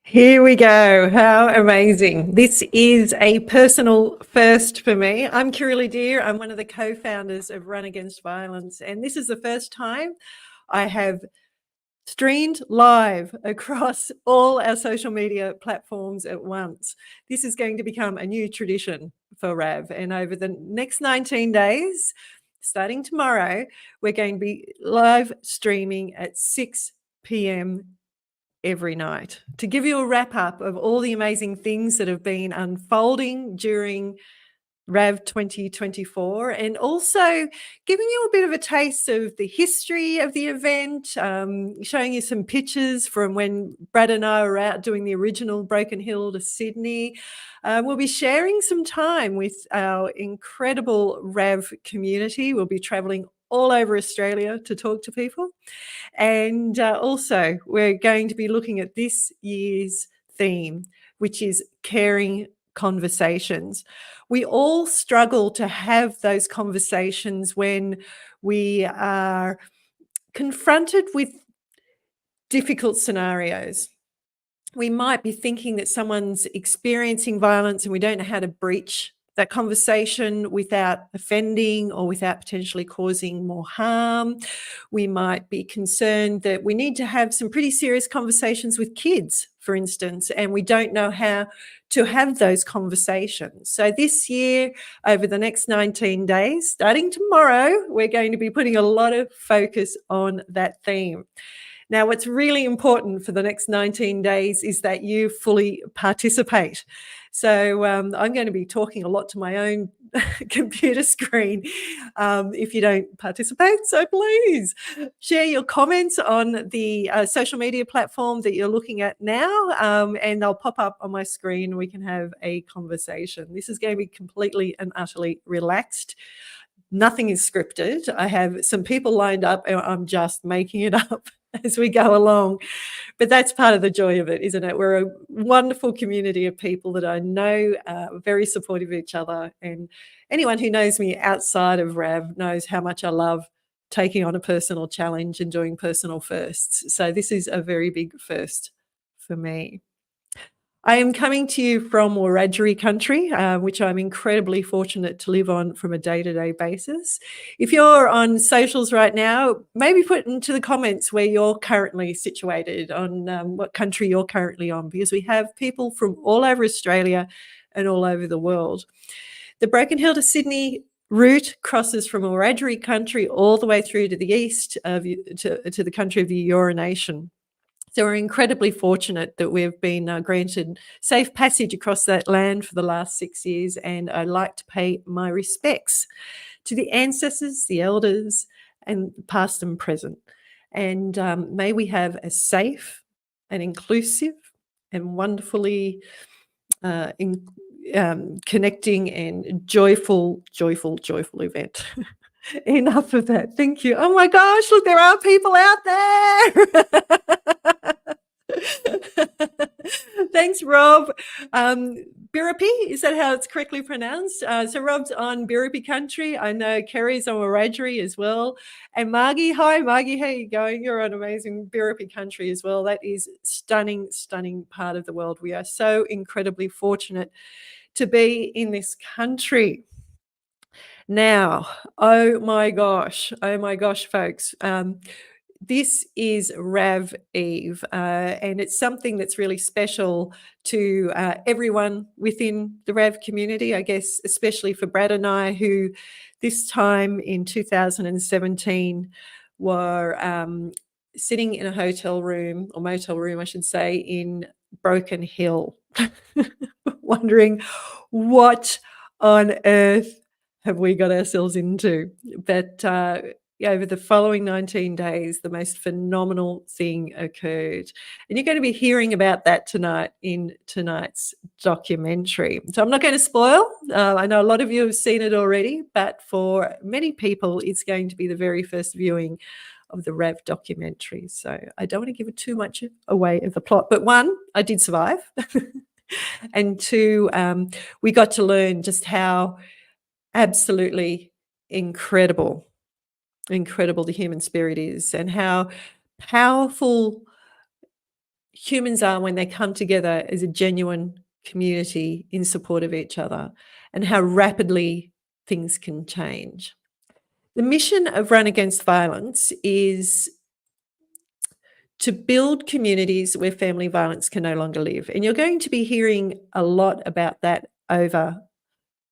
Here we go. How amazing. This is a personal first for me. I'm Kirrily Dear. I'm one of the co-founders of Run Against Violence. And this is the first time I have streamed live across all our social media platforms at once. This is going to become a new tradition for RAV. And over the next 19 days, starting tomorrow, we're going to be live streaming at 6 p.m. every night to give you a wrap up of all the amazing things that have been unfolding during RAV 2024, and also giving you a bit of a taste of the history of the event, showing you some pictures from when Brad and I were out doing the original Broken Hill to Sydney. We'll be sharing some time with our incredible RAV community. We'll be traveling all over Australia to talk to people. And also, we're going to be looking at this year's theme, which is caring conversations. We all struggle to have those conversations when we are confronted with difficult scenarios. We might be thinking that someone's experiencing violence and we don't know how to breach that conversation without offending or without potentially causing more harm. We might be concerned that we need to have some pretty serious conversations with kids, for instance, and we don't know how to have those conversations. So this year, over the next 19 days, starting tomorrow, we're going to be putting a lot of focus on that theme. Now, what's really important for the next 19 days is that you fully participate. So I'm going to be talking a lot to my own computer screen if you don't participate. So please share your comments on the social media platform that you're looking at now, and they'll pop up on my screen. We can have a conversation. This is going to be completely and utterly relaxed. Nothing is scripted. I have some people lined up and I'm just making it up as we go along. But that's part of the joy of it, isn't it? We're a wonderful community of people that I know are very supportive of each other. And anyone who knows me outside of RAV knows how much I love taking on a personal challenge and doing personal firsts. So this is a very big first for me. I am coming to you from Wiradjuri country, which I'm incredibly fortunate to live on from a day-to-day basis. If you're on socials right now, maybe put into the comments where you're currently situated, on what country you're currently on, because we have people from all over Australia and all over the world. The Broken Hill to Sydney route crosses from Wiradjuri country all the way through to the east of, to the country of the Eora Nation. So we're incredibly fortunate that we've been granted safe passage across that land for the last 6 years, and I'd like to pay my respects to the ancestors, the elders, and past and present. And may we have a safe and inclusive and wonderfully connecting and joyful event. Enough of that. Thank you. Oh my gosh, look, there are people out there. Thanks, Rob. Biripi, is that how it's correctly pronounced? So Rob's on Biripi country. I know Kerry's on Wiradjuri as well. And Margie, hi Margie, how are you going? You're on amazing Biripi country as well. That is stunning, stunning part of the world. We are so incredibly fortunate to be in this country. Now, oh my gosh, folks. This is RAV Eve, and it's something that's really special to everyone within the RAV community, I guess, especially for Brad and I, who this time in 2017 were sitting in a hotel room, or motel room, I should say, in Broken Hill, wondering what on earth have we got ourselves into. But over the following 19 days, the most phenomenal thing occurred. And you're going to be hearing about that tonight in tonight's documentary. So I'm not going to spoil. I know a lot of you have seen it already, but for many people, it's going to be the very first viewing of the RAV documentary. So I don't want to give it too much away of the plot. But one, I did survive. And two, we got to learn just how absolutely incredible the human spirit is, and how powerful humans are when they come together as a genuine community in support of each other, and how rapidly things can change. The mission of Run Against Violence is to build communities where family violence can no longer live. And you're going to be hearing a lot about that over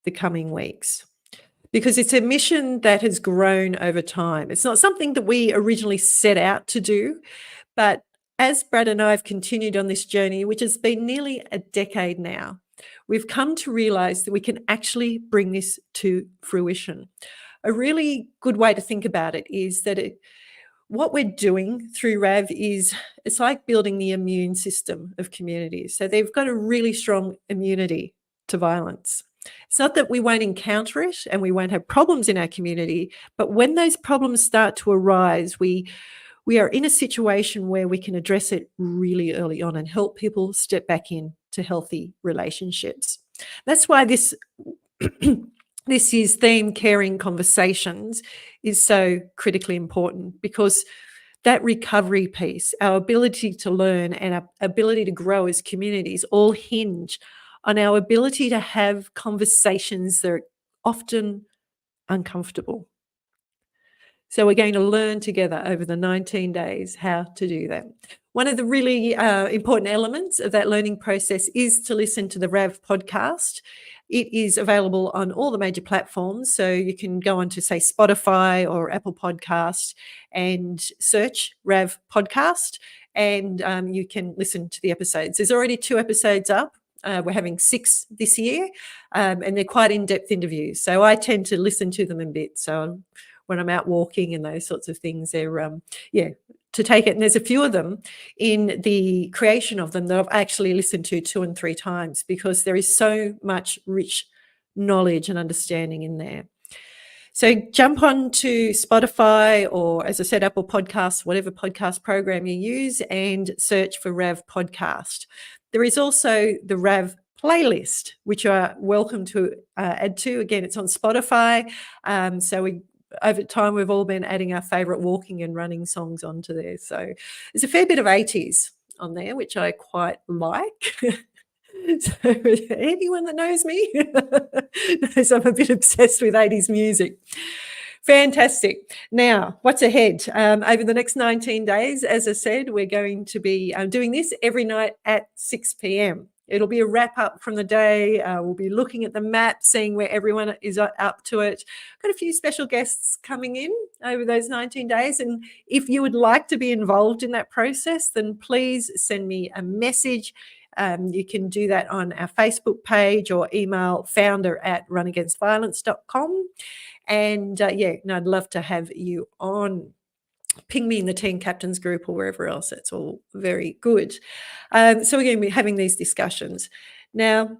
the coming weeks, because it's a mission that has grown over time. It's not something that we originally set out to do, but as Brad and I have continued on this journey, which has been nearly a decade now, we've come to realize that we can actually bring this to fruition. A really good way to think about it is that what we're doing through RAV is it's like building the immune system of communities. So they've got a really strong immunity to violence. It's not that we won't encounter it and we won't have problems in our community, but when those problems start to arise, we are in a situation where we can address it really early on and help people step back into healthy relationships. That's why this this year's theme, Caring Conversations, is so critically important, because that recovery piece, our ability to learn and our ability to grow as communities all hinge on our ability to have conversations that are often uncomfortable. So we're going to learn together over the 19 days how to do that. One of the really important elements of that learning process is to listen to the RAV podcast. It is available on all the major platforms. So you can go on to, say, Spotify or Apple Podcast and search RAV podcast, and you can listen to the episodes. There's already 2 episodes up. We're having 6 this year, and they're quite in-depth interviews. So I tend to listen to them in bits. So when I'm out walking and those sorts of things, they're, to take it. And there's a few of them in the creation of them that I've actually listened to 2 and 3 times, because there is so much rich knowledge and understanding in there. So jump on to Spotify or, as I said, Apple Podcasts, whatever podcast program you use, and search for RAV Podcast. There is also the RAV playlist, which you are welcome to add to. Again, it's on Spotify. So over time, we've all been adding our favourite walking and running songs onto there. So there's a fair bit of 80s on there, which I quite like. So anyone that knows me knows I'm a bit obsessed with 80s music. Fantastic. Now, what's ahead? Over the next 19 days, as I said, we're going to be doing this every night at 6 p.m. It'll be a wrap up from the day. We'll be looking at the map, seeing where everyone is up to it. Got a few special guests coming in over those 19 days. And if you would like to be involved in that process, then please send me a message. You can do that on our Facebook page or email founder@runagainstviolence.com. And I'd love to have you on. Ping me in the Teen Captains group or wherever else. That's all very good. So we're going to be having these discussions. Now,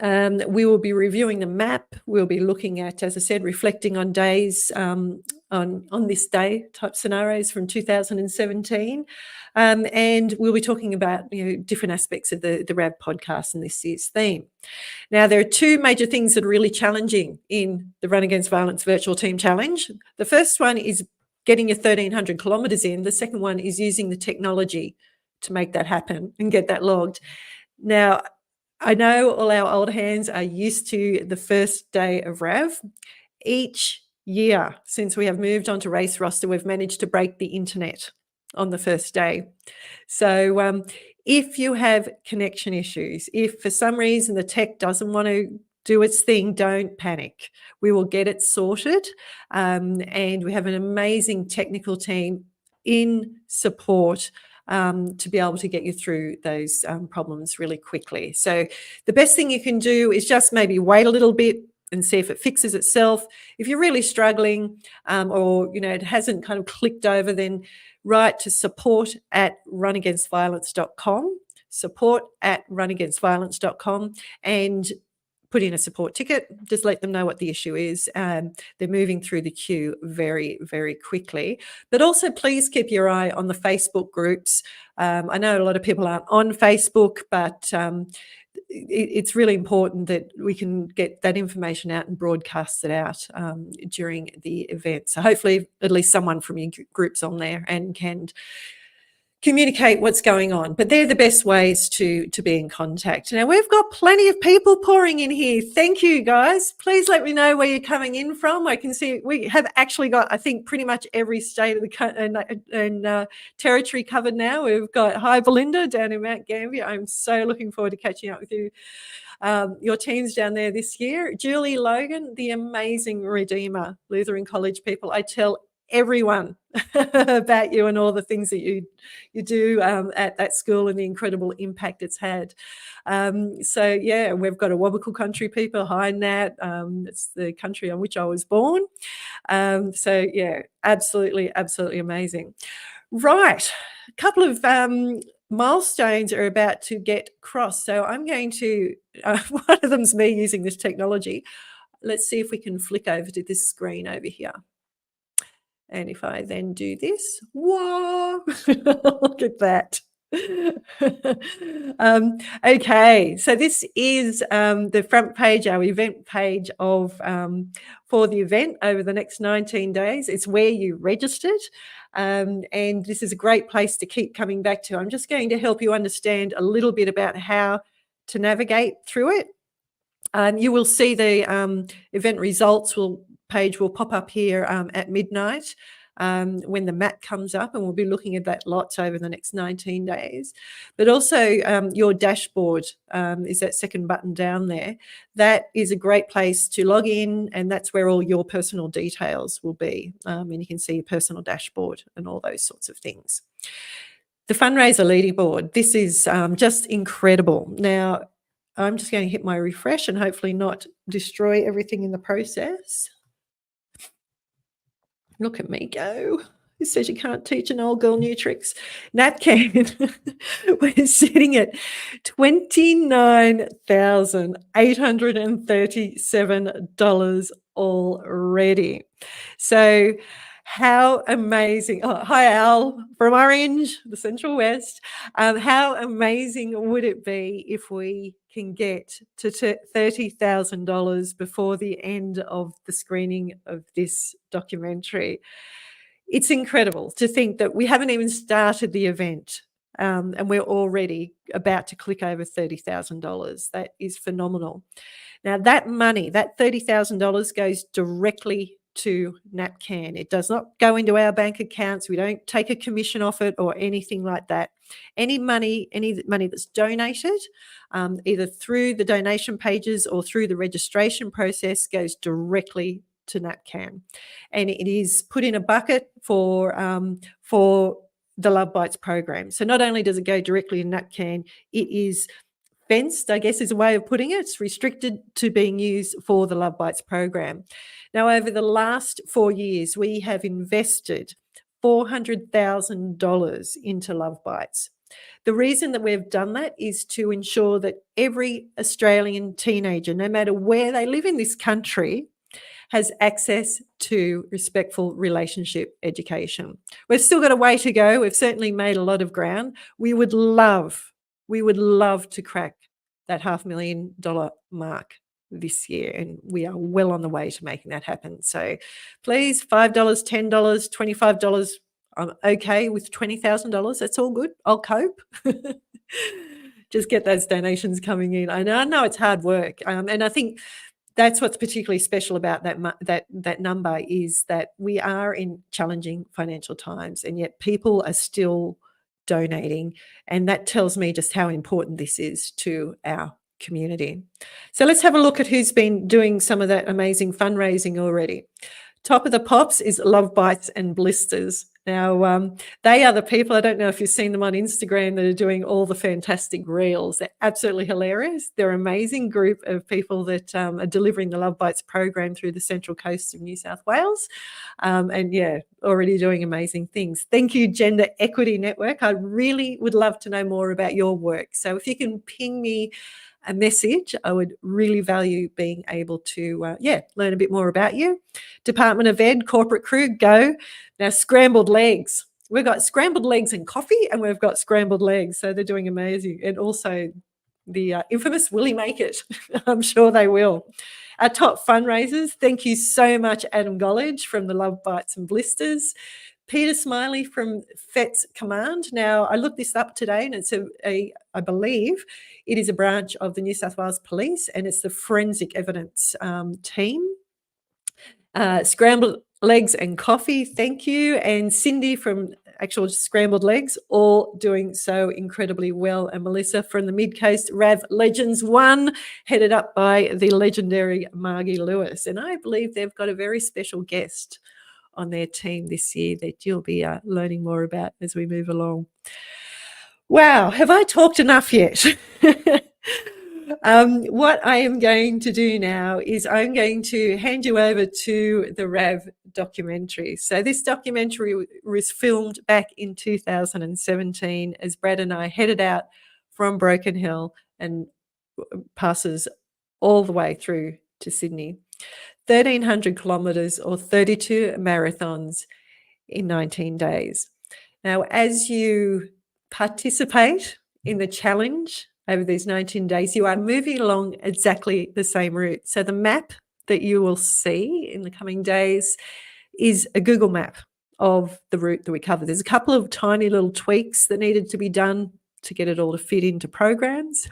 we will be reviewing the map. We'll be looking at, as I said, reflecting on days on this day type scenarios from 2017. And we'll be talking about different aspects of the RAV podcast and this year's theme. Now, there are 2 major things that are really challenging in the Run Against Violence Virtual Team Challenge. The first one is getting your 1,300 kilometres in. The second one is using the technology to make that happen and get that logged. Now, I know all our old hands are used to the first day of RAV. Each year since we have moved on to Race Roster, we've managed to break the internet on the first day. So if you have connection issues, if for some reason the tech doesn't want to do its thing, don't panic. We will get it sorted. And we have an amazing technical team in support to be able to get you through those problems really quickly. So the best thing you can do is just maybe wait a little bit and see if it fixes itself. If you're really struggling or it hasn't kind of clicked over, then write to support@runagainstviolence.com, support@runagainstviolence.com, and put in a support ticket. Just let them know what the issue is. They're moving through the queue very, very quickly. But also please keep your eye on the Facebook groups. I know a lot of people aren't on Facebook, but it's really important that we can get that information out and broadcast it out during the event. So hopefully at least someone from your group's on there and can communicate what's going on. But they're the best ways to be in contact. Now, we've got plenty of people pouring in here. Thank you, guys. Please let me know where you're coming in from. I can see we have actually got, I think, pretty much every state of the and territory covered now. We've got, hi, Belinda, down in Mount Gambier. I'm so looking forward to catching up with you. Your teams down there this year. Julie Logan, the amazing Redeemer Lutheran College people. I tell everyone about you and all the things that you do at that school and the incredible impact it's had. So yeah, we've got a Wabakal country people. Hi, Nat. It's the country on which I was born. So yeah, absolutely amazing. Right, a couple of milestones are about to get crossed. So I'm going to, one of them's me using this technology. Let's see if we can flick over to this screen over here. And if I then do this, whoa, look at that. Okay, so this is the front page, our event page of for the event over the next 19 days. It's where you registered, and this is a great place to keep coming back to. I'm just going to help you understand a little bit about how to navigate through it. You will see the event results page will pop up here at midnight when the map comes up, and we'll be looking at that lots over the next 19 days. But also your dashboard is that second button down there. That is a great place to log in, and that's where all your personal details will be. And you can see your personal dashboard and all those sorts of things. The fundraiser leaderboard, this is just incredible. Now, I'm just going to hit my refresh and hopefully not destroy everything in the process. Look at me go. It says you can't teach an old girl new tricks. NatCan, we're sitting at $29,837 already. So how amazing. Oh, hi, Al from Orange, the Central West. How amazing would it be if we can get to $30,000 before the end of the screening of this documentary? It's incredible to think that we haven't even started the event and we're already about to click over $30,000. That is phenomenal. Now, that money, that $30,000 goes directly to NAPCAN. It does not go into our bank accounts. We don't take a commission off it or anything like that. Any money that's donated, either through the donation pages or through the registration process, goes directly to NAPCAN, and it is put in a bucket for the Love Bites program. So not only does it go directly in NAPCAN, it is fenced, I guess is a way of putting it. It's restricted to being used for the Love Bites program. Now, over the last 4 years, we have invested $400,000 into Love Bites. The reason that we've done that is to ensure that every Australian teenager, no matter where they live in this country, has access to respectful relationship education. We've still got a way to go. We've certainly made a lot of ground. We would love to crack that $500,000 mark this year, and we are well on the way to making that happen. So please, $5, $10, $25, I'm okay with $20,000. That's all good. I'll cope. Just get those donations coming in. I know it's hard work, and I think that's what's particularly special about that number is that we are in challenging financial times, and yet people are still donating, and that tells me just how important this is to our community. So let's have a look at who's been doing some of that amazing fundraising already. Top of the pops is Love Bites and Blisters. Now, they are the people, I don't know if you've seen them on Instagram, that are doing all the fantastic reels. They're absolutely hilarious. They're an amazing group of people that are delivering the Love Bites program through the Central Coast of New South Wales. And yeah, already doing amazing things. Thank you, Gender Equity Network. I really would love to know more about your work. So if you can ping me a message, I would really value being able to, learn a bit more about you. Department of Ed, corporate crew, go. Now, scrambled legs. We've got scrambled legs and coffee, and we've got scrambled legs. So they're doing amazing. And also the infamous Will He Make It? I'm sure they will. Our top fundraisers, thank you so much, Adam Gollage from the Love Bites and Blisters. Peter Smiley from FET's Command. Now, I looked this up today, and it's I believe it is a branch of the New South Wales Police, and it's the Forensic Evidence team. Scrambled Legs and Coffee, thank you. And Cindy from Actual Scrambled Legs, all doing so incredibly well. And Melissa from the Mid Coast RAV Legends 1, headed up by the legendary Margie Lewis. And I believe they've got a very special guest on their team this year that you'll be learning more about as we move along. Wow, have I talked enough yet? What I am going to do now is I'm going to hand you over to the RAV documentary. So this documentary was filmed back in 2017 as Brad and I headed out from Broken Hill and passes all the way through to Sydney. 1,300 kilometres or 32 marathons in 19 days. Now, as you participate in the challenge over these 19 days, you are moving along exactly the same route. So the map that you will see in the coming days is a Google map of the route that we covered. There's a couple of tiny little tweaks that needed to be done to get it all to fit into programs.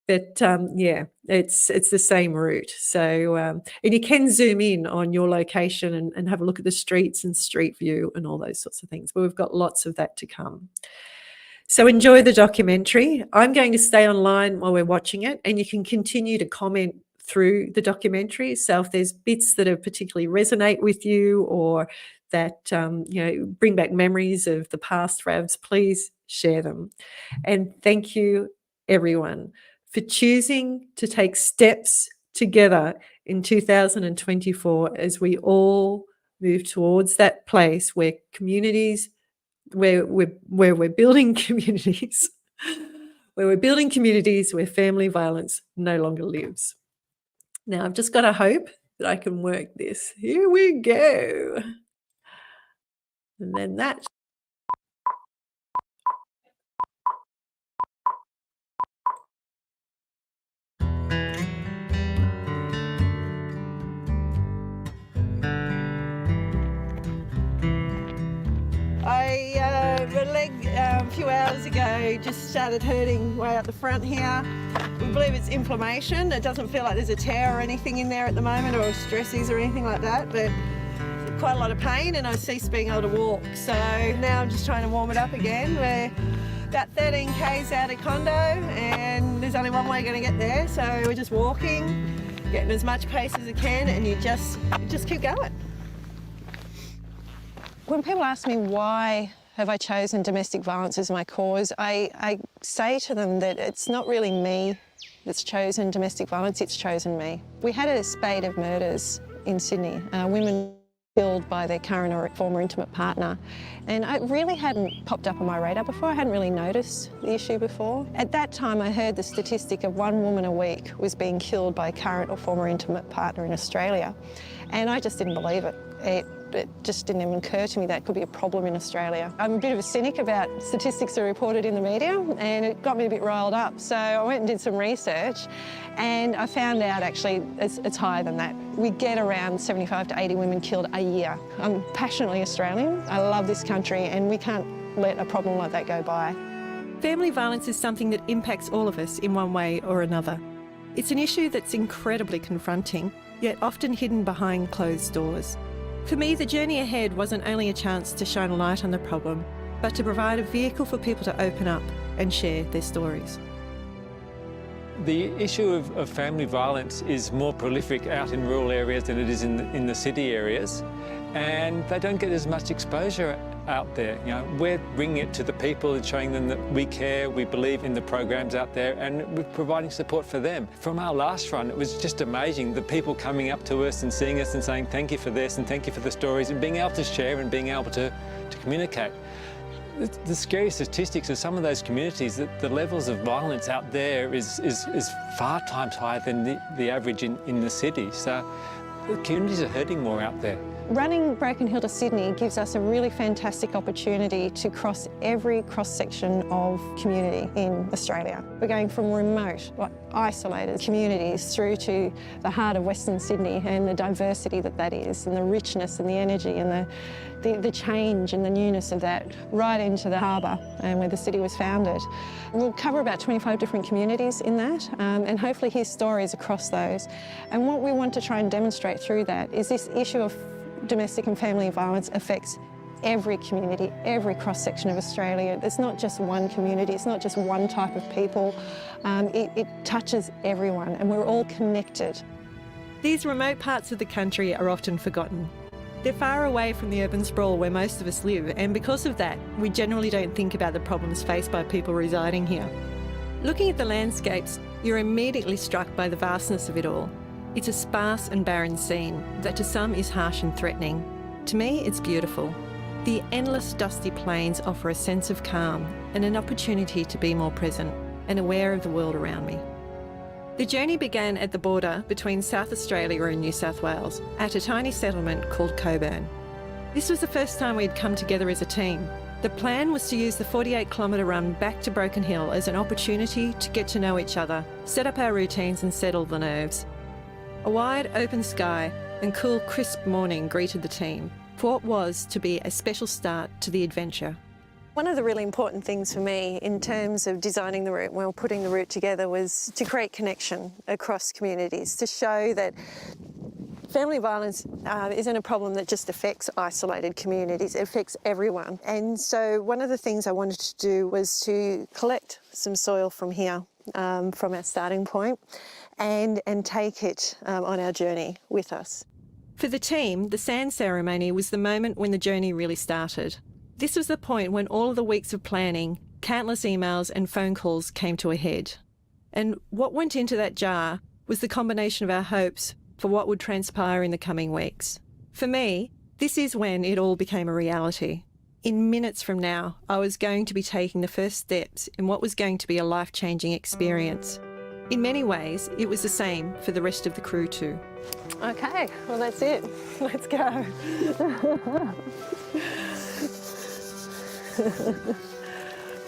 But yeah, it's the same route. So, and you can zoom in on your location and have a look at the streets and street view and all those sorts of things. But we've got lots of that to come. So enjoy the documentary. I'm going to stay online while we're watching it, and you can continue to comment through the documentary. So if there's bits that particularly resonate with you or that bring back memories of the past RAVs, please share them. And thank you, everyone, for choosing to take steps together in 2024 as we all move towards that place where communities, where we're building communities, where family violence no longer lives. Now, I've just got to hope that I can work this. Here we go. And then that. My leg a few hours ago just started hurting way out the front here. We believe it's inflammation. It doesn't feel like there's a tear or anything in there at the moment, or stressors or anything like that, but quite a lot of pain, and I ceased being able to walk. So now I'm just trying to warm it up again. We're about 13 k's out of Condo, and there's only one way going to get there, so we're just walking, getting as much pace as I can, and you just keep going. When people ask me why have I chosen domestic violence as my cause, I say to them that it's not really me that's chosen domestic violence, it's chosen me. We had a spate of murders in Sydney, women killed by their current or former intimate partner, and it really hadn't popped up on my radar before. I hadn't really noticed the issue before. At that time, I heard the statistic of 1 woman a week was being killed by a current or former intimate partner in Australia, and I just didn't believe it. It just didn't even occur to me that could be a problem in Australia. I'm a bit of a cynic about statistics that are reported in the media, and it got me a bit riled up. So I went and did some research, and I found out actually it's higher than that. We get around 75 to 80 women killed a year. I'm passionately Australian. I love this country, and we can't let a problem like that go by. Family violence is something that impacts all of us in one way or another. It's an issue that's incredibly confronting, yet often hidden behind closed doors. For me, the journey ahead wasn't only a chance to shine a light on the problem, but to provide a vehicle for people to open up and share their stories. The issue of family violence is more prolific out in rural areas than it is in the city areas, and they don't get as much exposure out there. You know, we're bringing it to the people and showing them that we care, we believe in the programs out there, and we're providing support for them. From our last run, it was just amazing, the people coming up to us and seeing us and saying thank you for this and thank you for the stories, and being able to share and being able to communicate. The scary statistics in some of those communities, that the levels of violence out there is 5 times higher than the average in the city. So the communities are hurting more out there. Running Broken Hill to Sydney gives us a really fantastic opportunity to cross every cross-section of community in Australia. We're going from remote, isolated communities through to the heart of Western Sydney and the diversity that is, and the richness and the energy and the change and the newness of that, right into the harbour and where the city was founded. We'll cover about 25 different communities in that, and hopefully hear stories across those. And what we want to try and demonstrate through that is this issue of domestic and family violence affects every community, every cross-section of Australia. It's not just one community, it's not just one type of people. It touches everyone, and we're all connected. These remote parts of the country are often forgotten. They're far away from the urban sprawl where most of us live, and because of that, we generally don't think about the problems faced by people residing here. Looking at the landscapes, you're immediately struck by the vastness of it all. It's a sparse and barren scene that to some is harsh and threatening. To me, it's beautiful. The endless dusty plains offer a sense of calm and an opportunity to be more present and aware of the world around me. The journey began at the border between South Australia and New South Wales at a tiny settlement called Coburn. This was the first time we'd come together as a team. The plan was to use the 48-kilometre run back to Broken Hill as an opportunity to get to know each other, set up our routines and settle the nerves. A wide open sky and cool crisp morning greeted the team for what was to be a special start to the adventure. One of the really important things for me in terms of designing the route when we were putting the route together was to create connection across communities, to show that family violence isn't a problem that just affects isolated communities, it affects everyone. And so one of the things I wanted to do was to collect some soil from here, from our starting point, and take it on our journey with us. For the team, the sand ceremony was the moment when the journey really started. This was the point when all of the weeks of planning, countless emails and phone calls came to a head. And what went into that jar was the combination of our hopes for what would transpire in the coming weeks. For me, this is when it all became a reality. In minutes from now, I was going to be taking the first steps in what was going to be a life-changing experience. In many ways, it was the same for the rest of the crew too. Okay, well that's it. Let's go.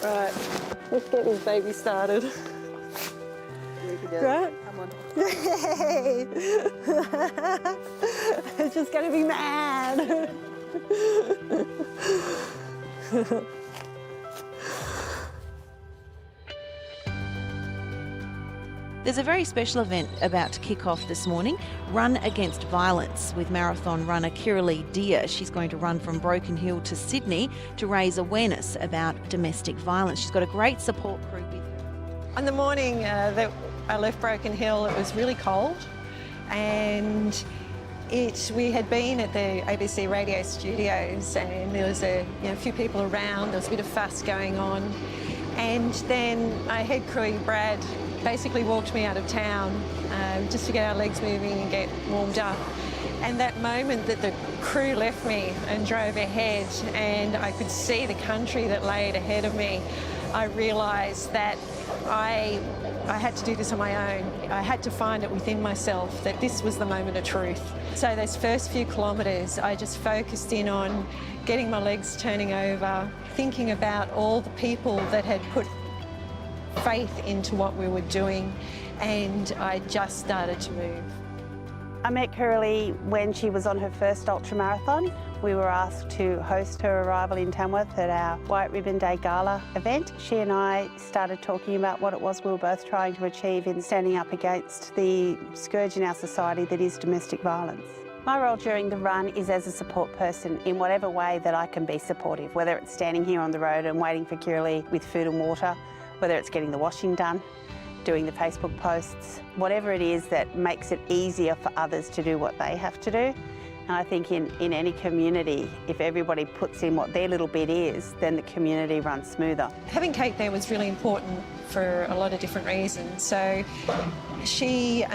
Right, let's get this baby started. Right? Come on. Yay! It's just going to be mad. There's a very special event about to kick off this morning, Run Against Violence, with marathon runner Kirrily Dear. She's going to run from Broken Hill to Sydney to raise awareness about domestic violence. She's got a great support crew with her. On the morning that I left Broken Hill, it was really cold, and we had been at the ABC radio studios, and there was a few people around. There was a bit of fuss going on, and then our head crew, Brad, basically walked me out of town just to get our legs moving and get warmed up. And that moment that the crew left me and drove ahead, and I could see the country that laid ahead of me, I realised that I had to do this on my own. I had to find it within myself that this was the moment of truth. So those first few kilometres, I just focused in on getting my legs turning over, thinking about all the people that had put faith into what we were doing, and I just started to move. I met Kirrily when she was on her first ultramarathon. We were asked to host her arrival in Tamworth at our White Ribbon Day Gala event. She and I started talking about what it was we were both trying to achieve in standing up against the scourge in our society that is domestic violence. My role during the run is as a support person in whatever way that I can be supportive, whether it's standing here on the road and waiting for Kirrily with food and water, whether it's getting the washing done, doing the Facebook posts, whatever it is that makes it easier for others to do what they have to do. And I think in any community, if everybody puts in what their little bit is, then the community runs smoother. Having Kate there was really important for a lot of different reasons. So she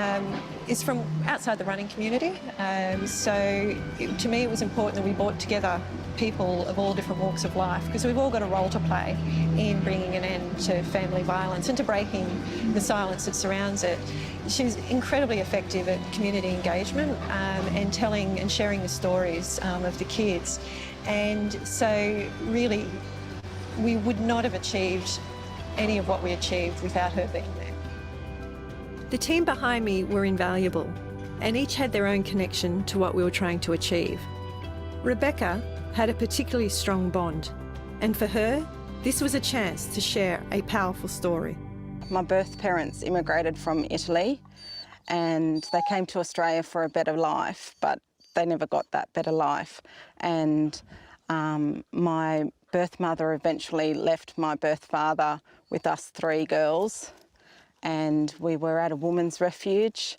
is from outside the running community, to me it was important that we brought together people of all different walks of life, because we've all got a role to play in bringing an end to family violence and to breaking the silence that surrounds it. She's incredibly effective at community engagement and telling and sharing the stories of the kids. And so really, we would not have achieved any of what we achieved without her being there. The team behind me were invaluable, and each had their own connection to what we were trying to achieve. Rebecca had a particularly strong bond, and for her, this was a chance to share a powerful story. My birth parents immigrated from Italy and they came to Australia for a better life, but they never got that better life. And my birth mother eventually left my birth father with us 3 girls, and we were at a women's refuge.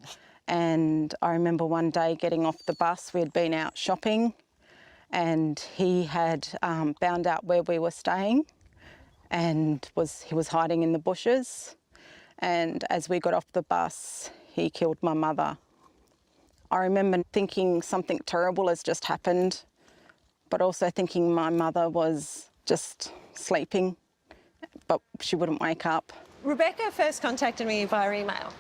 And I remember one day getting off the bus, we had been out shopping, and he had found out where we were staying and he was hiding in the bushes. And as we got off the bus, he killed my mother. I remember thinking something terrible has just happened, but also thinking my mother was just sleeping, but she wouldn't wake up. Rebecca first contacted me via email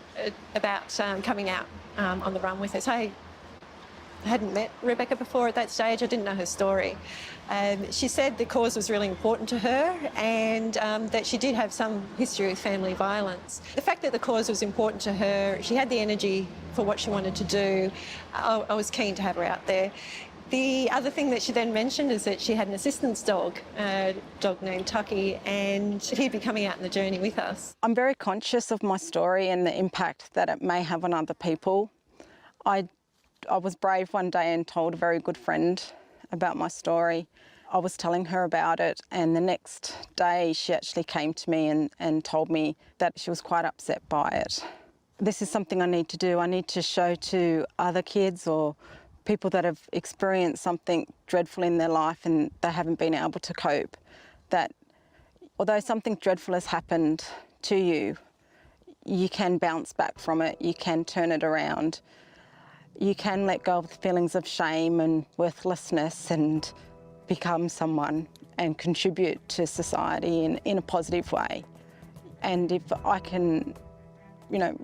about coming out on the run with us. I hadn't met Rebecca before at that stage. I didn't know her story. She said the cause was really important to her and that she did have some history with family violence. The fact that the cause was important to her, she had the energy for what she wanted to do. I was keen to have her out there. The other thing that she then mentioned is that she had an assistance dog, a dog named Tucky, and he'd be coming out on the journey with us. I'm very conscious of my story and the impact that it may have on other people. I was brave one day and told a very good friend about my story. I was telling her about it, and the next day she actually came to me and told me that she was quite upset by it. This is something I need to do. I need to show to other kids or people that have experienced something dreadful in their life and they haven't been able to cope, that although something dreadful has happened to you, you can bounce back from it, you can turn it around. You can let go of the feelings of shame and worthlessness and become someone and contribute to society in a positive way. And if I can,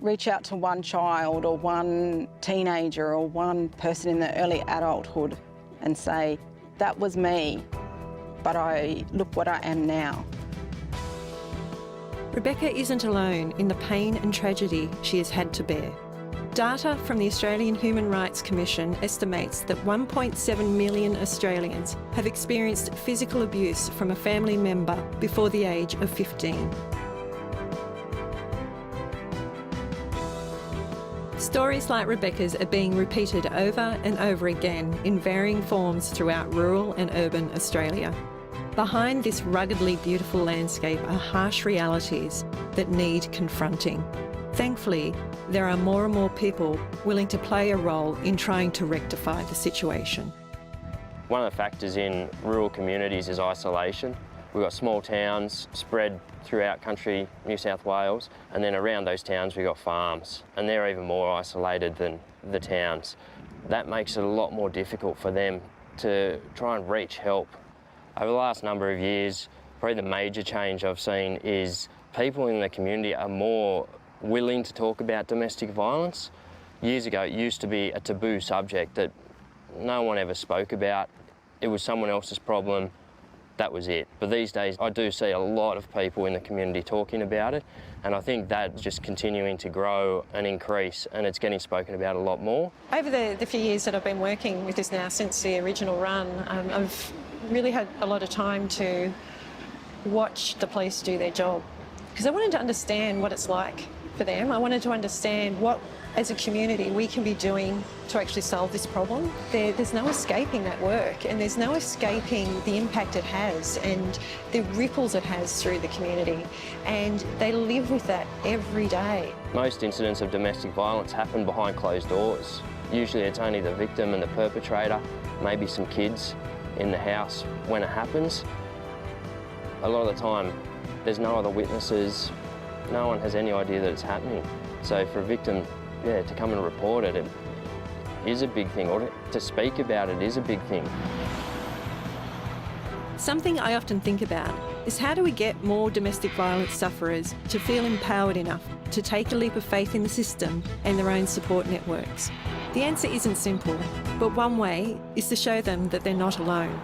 reach out to one child or one teenager or one person in the early adulthood and say, that was me, but look what I am now. Rebecca isn't alone in the pain and tragedy she has had to bear. Data from the Australian Human Rights Commission estimates that 1.7 million Australians have experienced physical abuse from a family member before the age of 15. Stories like Rebecca's are being repeated over and over again in varying forms throughout rural and urban Australia. Behind this ruggedly beautiful landscape are harsh realities that need confronting. Thankfully, there are more and more people willing to play a role in trying to rectify the situation. One of the factors in rural communities is isolation. We've got small towns spread throughout country New South Wales, and then around those towns we've got farms, and they're even more isolated than the towns. That makes it a lot more difficult for them to try and reach help. Over the last number of years, probably the major change I've seen is people in the community are more willing to talk about domestic violence. Years ago, it used to be a taboo subject that no one ever spoke about. It was someone else's problem, that was it. But these days, I do see a lot of people in the community talking about it, and I think that's just continuing to grow and increase, and it's getting spoken about a lot more. Over the few years that I've been working with this now, since the original run, I've really had a lot of time to watch the police do their job, because I wanted to understand what it's like for them. I wanted to understand what, as a community, we can be doing to actually solve this problem. There's no escaping that work, and there's no escaping the impact it has and the ripples it has through the community, and they live with that every day. Most incidents of domestic violence happen behind closed doors. Usually it's only the victim and the perpetrator, maybe some kids in the house when it happens. A lot of the time there's no other witnesses, no one has any idea that it's happening. So for a victim, to come and report it, it is a big thing, or to speak about it is a big thing. Something I often think about is how do we get more domestic violence sufferers to feel empowered enough to take a leap of faith in the system and their own support networks? The answer isn't simple, but one way is to show them that they're not alone.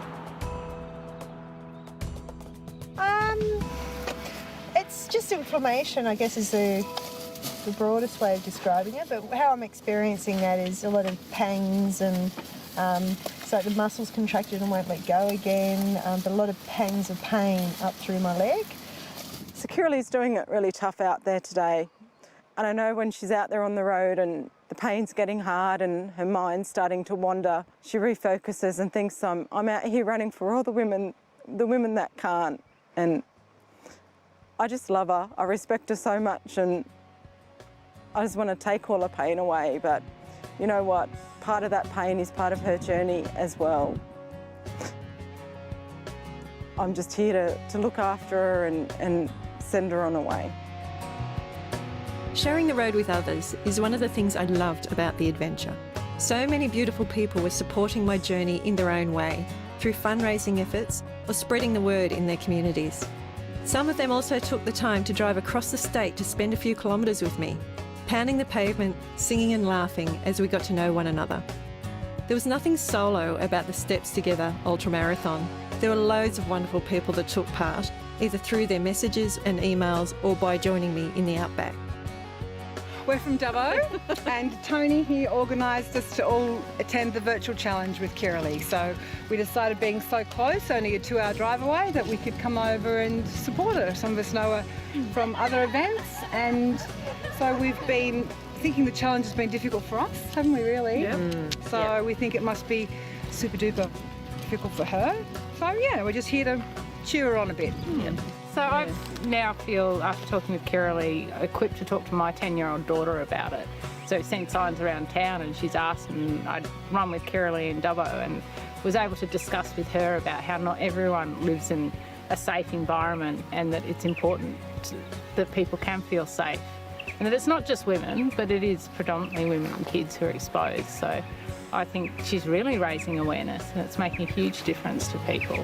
It's just inflammation, I guess, is the broadest way of describing it. But how I'm experiencing that is a lot of pangs and so the muscles contracted and won't let go again, but a lot of pangs of pain up through my leg. So Kirrily's doing it really tough out there today. And I know when she's out there on the road and the pain's getting hard and her mind's starting to wander, she refocuses and thinks, I'm out here running for all the women that can't. And I just love her. I respect her so much and I just want to take all her pain away. But you know what? Part of that pain is part of her journey as well. I'm just here to look after her and send her on her way. Sharing the road with others is one of the things I loved about the adventure. So many beautiful people were supporting my journey in their own way, through fundraising efforts or spreading the word in their communities. Some of them also took the time to drive across the state to spend a few kilometres with me, pounding the pavement, singing and laughing as we got to know one another. There was nothing solo about the Steps Together ultramarathon. There were loads of wonderful people that took part, either through their messages and emails or by joining me in the outback. We're from Dubbo and Tony here organised us to all attend the virtual challenge with Kirrily. So we decided, being so close, only a 2-hour drive away, that we could come over and support her. Some of us know her from other events, and so we've been thinking the challenge has been difficult for us, haven't we really? Yep. So we think it must be super duper difficult for her. So yeah, we're just here to cheer her on a bit. So I now feel, after talking with Kirrily, equipped to talk to my 10-year-old daughter about it. So seen signs around town and she's asked, and I'd run with Kirrily in Dubbo and was able to discuss with her about how not everyone lives in a safe environment and that it's important that people can feel safe. And that it's not just women, but it is predominantly women and kids who are exposed. So I think she's really raising awareness and it's making a huge difference to people.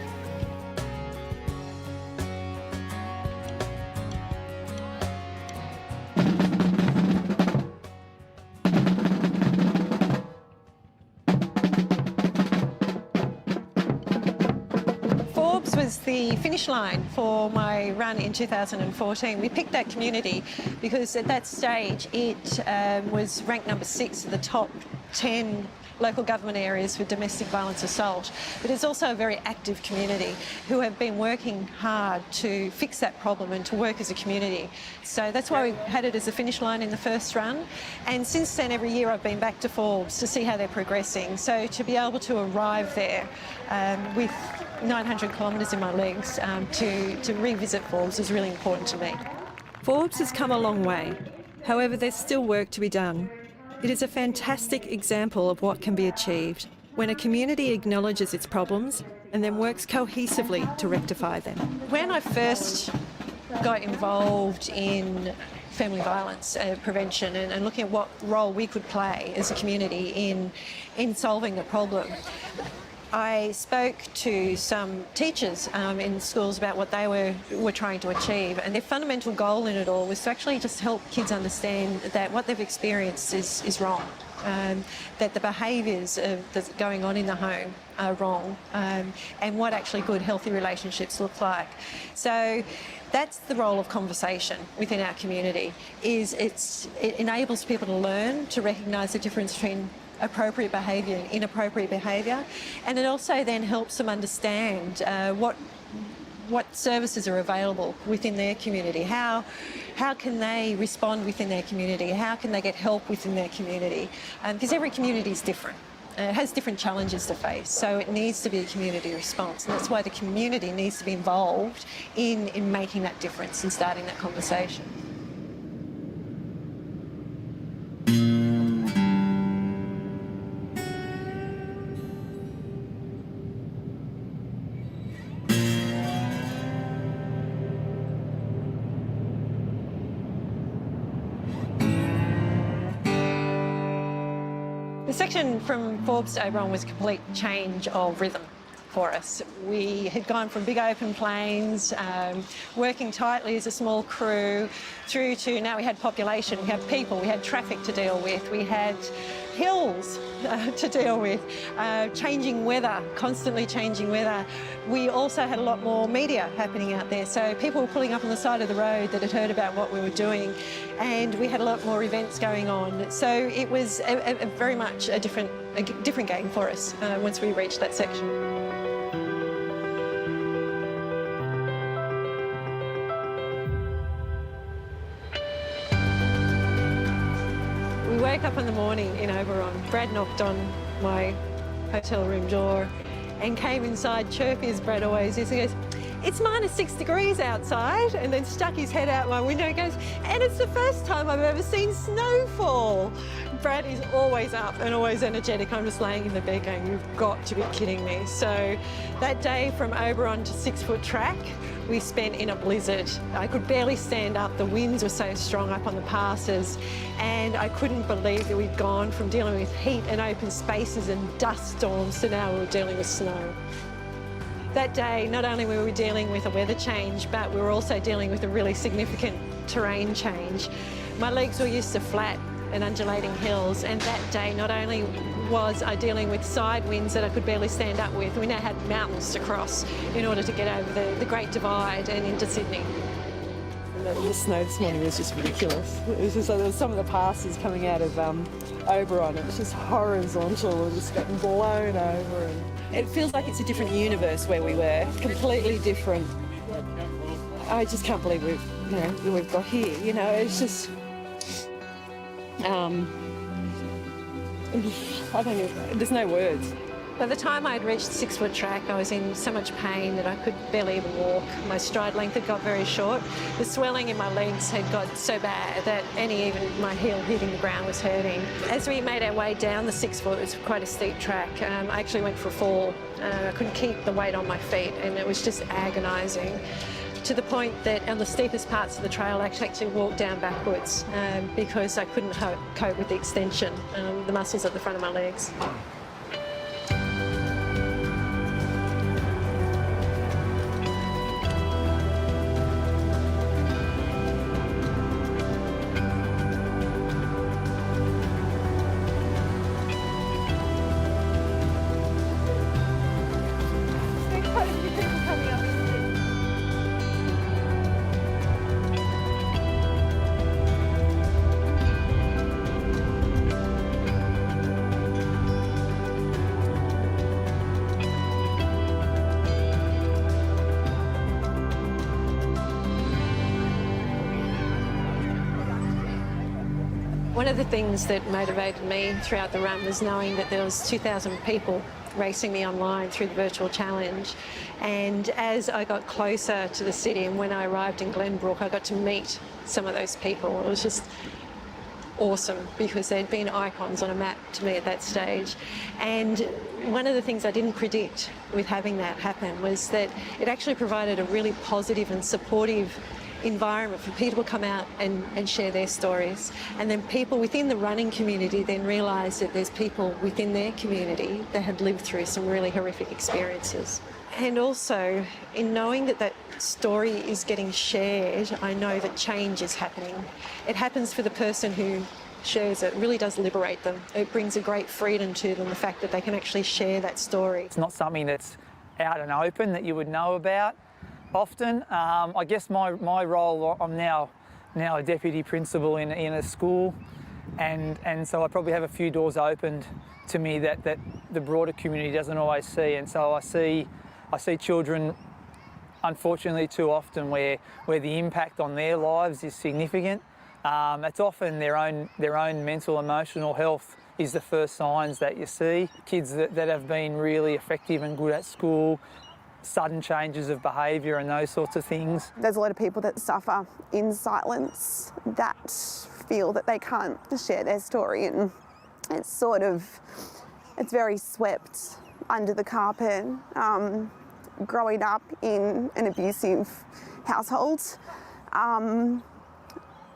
Was the finish line for my run in 2014. We picked that community because at that stage it was ranked number 6 of the top 10 local government areas for domestic violence assault. But it's also a very active community who have been working hard to fix that problem and to work as a community. So that's why we had it as a finish line in the first run. And since then, every year I've been back to Forbes to see how they're progressing. So to be able to arrive there with 900 kilometres in my legs to revisit Forbes is really important to me. Forbes has come a long way. However, there's still work to be done. It is a fantastic example of what can be achieved when a community acknowledges its problems and then works cohesively to rectify them. When I first got involved in family violence prevention and looking at what role we could play as a community in solving the problem, I spoke to some teachers in schools about what they were trying to achieve, and their fundamental goal in it all was to actually just help kids understand that what they've experienced is wrong, that the behaviours that's going on in the home are wrong, and what actually good, healthy relationships look like. So that's the role of conversation within our community. It enables people to learn to recognise the difference between appropriate behaviour and inappropriate behaviour, and it also then helps them understand what services are available within their community. How can they respond within their community? How can they get help within their community? Because every community is different. It has different challenges to face, so it needs to be a community response, and that's why the community needs to be involved in making that difference and starting that conversation. The section from Forbes to Oberon was a complete change of rhythm. for us. We had gone from big open plains, working tightly as a small crew, through to now we had population, we had people, we had traffic to deal with, we had hills to deal with, changing weather, constantly changing weather. We also had a lot more media happening out there, so people were pulling up on the side of the road that had heard about what we were doing, and we had a lot more events going on. So it was a very much a different game for us once we reached that section. We woke up in the morning in Oberon. Brad knocked on my hotel room door and came inside, chirpy as Brad always is. He goes, "It's -6 degrees outside," and then stuck his head out my window and goes, "And it's the first time I've ever seen snowfall." Brad is always up and always energetic. I'm just laying in the bed going, "You've got to be kidding me." So that day from Oberon to 6 Foot Track, we spent in a blizzard. I could barely stand up. The winds were so strong up on the passes, and I couldn't believe that we'd gone from dealing with heat and open spaces and dust storms to now we were dealing with snow. That day, not only were we dealing with a weather change, but we were also dealing with a really significant terrain change. My legs were used to flat and undulating hills, and that day not only was I dealing with side winds that I could barely stand up with, we now had mountains to cross in order to get over the Great Divide and into Sydney. The snow this morning was just ridiculous. It was just like there was some of the passes coming out of Oberon. It was just horizontal, we were just getting blown over. And it feels like it's a different universe where we were, completely different. I just can't believe we've got here. You know, it's just. I don't know, there's no words. By the time I'd reached 6 Foot Track, I was in so much pain that I could barely even walk. My stride length had got very short. The swelling in my legs had got so bad that even my heel hitting the ground was hurting. As we made our way down the 6 Foot, it was quite a steep track. I actually went for a fall. I couldn't keep the weight on my feet, and it was just agonising, to the point that on the steepest parts of the trail I actually walked down backwards because I couldn't cope with the extension, the muscles at the front of my legs. One of the things that motivated me throughout the run was knowing that there was 2,000 people racing me online through the virtual challenge. And as I got closer to the city and when I arrived in Glenbrook, I got to meet some of those people. It was just awesome because they'd been icons on a map to me at that stage. And one of the things I didn't predict with having that happen was that it actually provided a really positive and supportive environment for people to come out and share their stories. And then people within the running community then realise that there's people within their community that had lived through some really horrific experiences. And also, in knowing that that story is getting shared, I know that change is happening. It happens for the person who shares it. It really does liberate them. It brings a great freedom to them, the fact that they can actually share that story. It's not something that's out and open that you would know about often. I guess my role, I'm now a deputy principal in a school, and so I probably have a few doors opened to me that the broader community doesn't always see. And so I see children, unfortunately, too often where the impact on their lives is significant. It's often their own mental, emotional health is the first signs that you see. Kids that have been really effective and good at school, sudden changes of behaviour and those sorts of things. There's a lot of people that suffer in silence, that feel that they can't share their story, and it's very swept under the carpet. Growing up in an abusive household,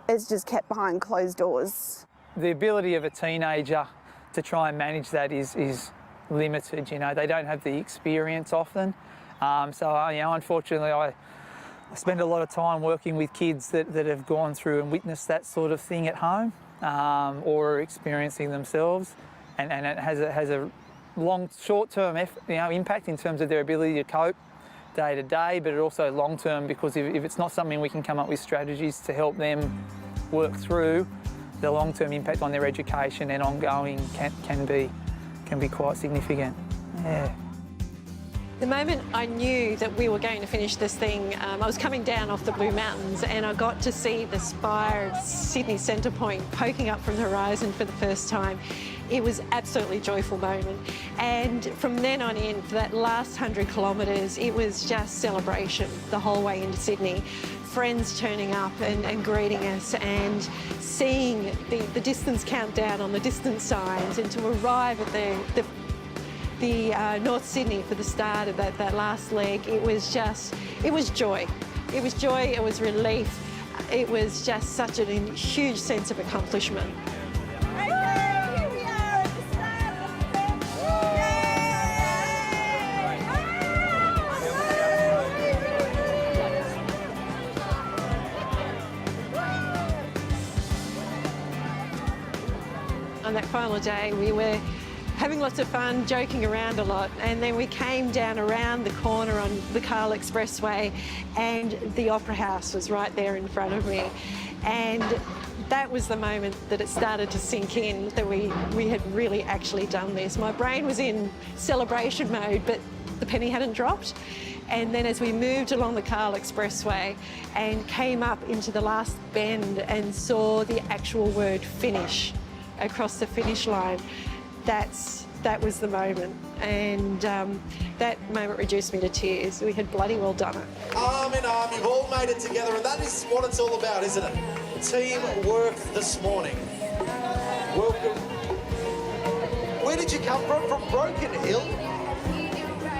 it's just kept behind closed doors. The ability of a teenager to try and manage that is limited. You know, they don't have the experience often. So, you know, unfortunately, I spend a lot of time working with kids that have gone through and witnessed that sort of thing at home or are experiencing themselves, and it has a long, short-term impact in terms of their ability to cope day to day, but it also long-term, because if it's not something we can come up with strategies to help them work through, the long-term impact on their education and ongoing can be quite significant. Yeah. The moment I knew that we were going to finish this thing, I was coming down off the Blue Mountains and I got to see the spire of Sydney Centre Point poking up from the horizon for the first time. It was an absolutely joyful moment. And from then on in, for that last 100 kilometres, it was just celebration the whole way into Sydney. Friends turning up and greeting us, and seeing the distance countdown on the distance signs, and to arrive at the North Sydney for the start of that last leg. It was joy. It was joy, it was relief. It was just such a huge sense of accomplishment. On that final day, we were having lots of fun, joking around a lot, and then we came down around the corner on the Kirrily Expressway, and the Opera House was right there in front of me. And that was the moment that it started to sink in that we had really actually done this. My brain was in celebration mode, but the penny hadn't dropped. And then as we moved along the Kirrily Expressway and came up into the last bend and saw the actual word finish across the finish line, that was the moment, and that moment reduced me to tears. We had bloody well done it. Arm in arm, you've all made it together, and that is what it's all about, isn't it? Teamwork this morning. Welcome. Where did you come from? From Broken Hill?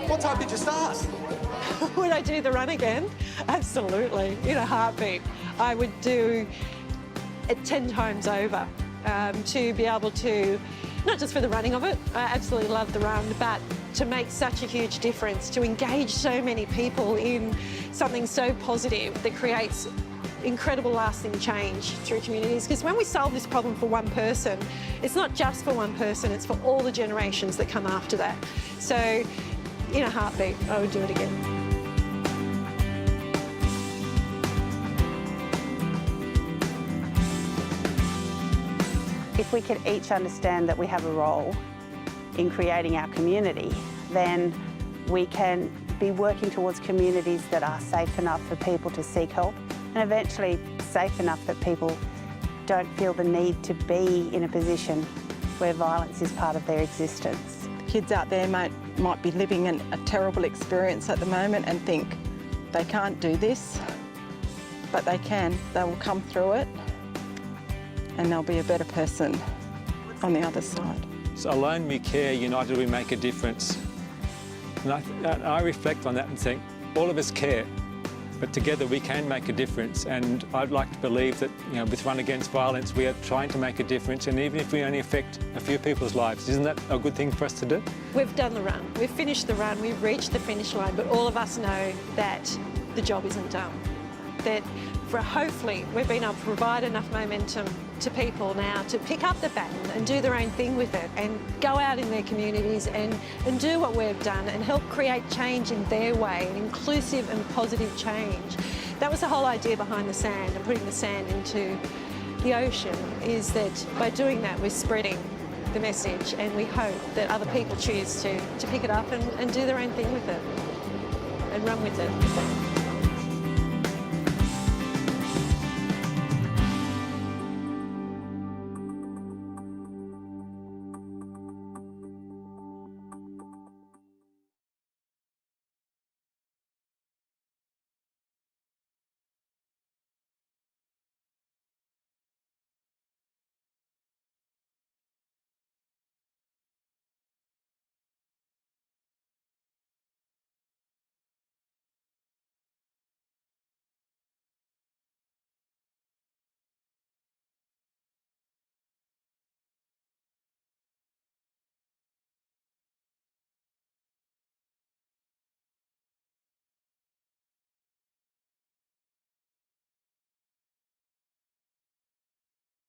What time did you start? Would I do the run again? Absolutely, in a heartbeat. I would do it 10 times over to be able to, not just for the running of it, I absolutely love the run, but to make such a huge difference, to engage so many people in something so positive that creates incredible lasting change through communities. Because when we solve this problem for one person, it's not just for one person, it's for all the generations that come after that. So in a heartbeat, I would do it again. If we could each understand that we have a role in creating our community, then we can be working towards communities that are safe enough for people to seek help, and eventually safe enough that people don't feel the need to be in a position where violence is part of their existence. Kids out there might be living a terrible experience at the moment and think they can't do this, but they can. They will come through it, and they'll be a better person on the other side. So alone we care, united we make a difference. And I reflect on that and think, all of us care, but together we can make a difference. And I'd like to believe that, with Run Against Violence, we are trying to make a difference. And even if we only affect a few people's lives, isn't that a good thing for us to do? We've done the run, we've finished the run, we've reached the finish line, but all of us know that the job isn't done. That hopefully we've been able to provide enough momentum to people now to pick up the baton and do their own thing with it, and go out in their communities and do what we've done and help create change in their way, an inclusive and positive change. That was the whole idea behind the sand and putting the sand into the ocean, is that by doing that we're spreading the message, and we hope that other people choose to pick it up and do their own thing with it and run with it.